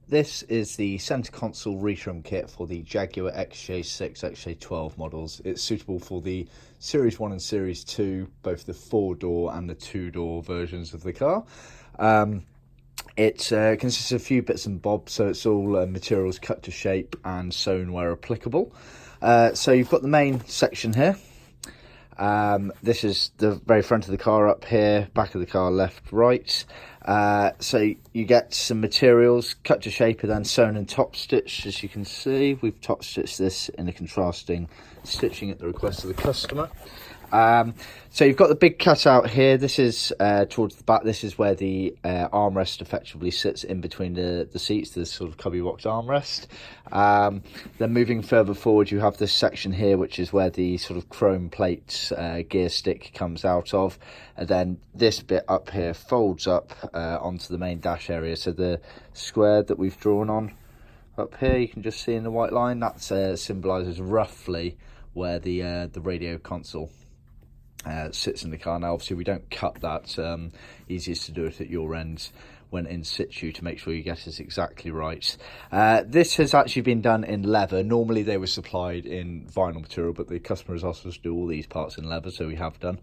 This is the centre console retrim kit for the Jaguar XJ6 XJ12 models. It's suitable for the Series 1 and Series 2, both the 4-door and the 2-door versions of the car. It consists of a few bits and bobs, so it's all materials cut to shape and sewn where applicable. So you've got the main section here. This is the very front of the car up here, back of the car left, right. So you get some materials cut to shape and then sewn and top stitched. As you can see, we've top stitched this in a contrasting stitching at the request of the customer. So you've got the big cutout here. This is towards the back. This is where the armrest effectively sits in between the seats, this sort of cubby box armrest. Then moving further forward, you have this section here, which is where the sort of chrome plate gear stick comes out of. And then this bit up here folds up onto the main dash area. So the square that we've drawn on up here, you can just see in the white line, that symbolises roughly where the radio console sits in the car. Now obviously we don't cut that, easiest to do it at your end when in situ to make sure you get it exactly right. This has actually been done in leather. Normally they were supplied in vinyl material, but the customer has asked us to do all these parts in leather, so we have done.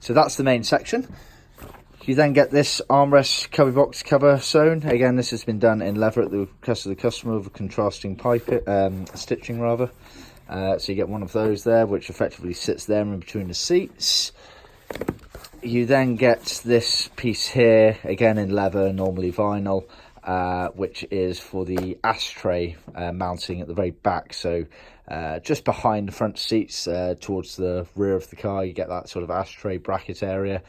So that's the main section. You then get this armrest cubby box cover sewn. Again, this has been done in leather at the request of the customer with a contrasting stitching rather. So you get one of those there, which effectively sits there in between the seats. You then get this piece here, again in leather, normally vinyl, which is for the ashtray mounting at the very back. So just behind the front seats, towards the rear of the car, you get that sort of ashtray bracket area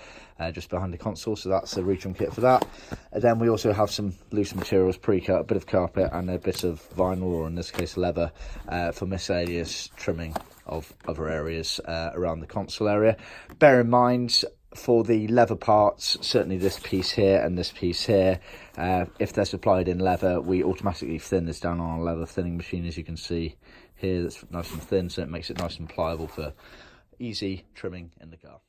just behind the console. So that's a retrim kit for that. And then we also have some loose materials pre-cut, a bit of carpet and a bit of vinyl, or in this case leather, for miscellaneous trimming of other areas around the console area. Bear in mind, for the leather parts, certainly this piece here and this piece here, if they're supplied in leather, we automatically thin this down on a leather thinning machine, as you can see here. That's nice and thin, so it makes it nice and pliable for easy trimming in the car.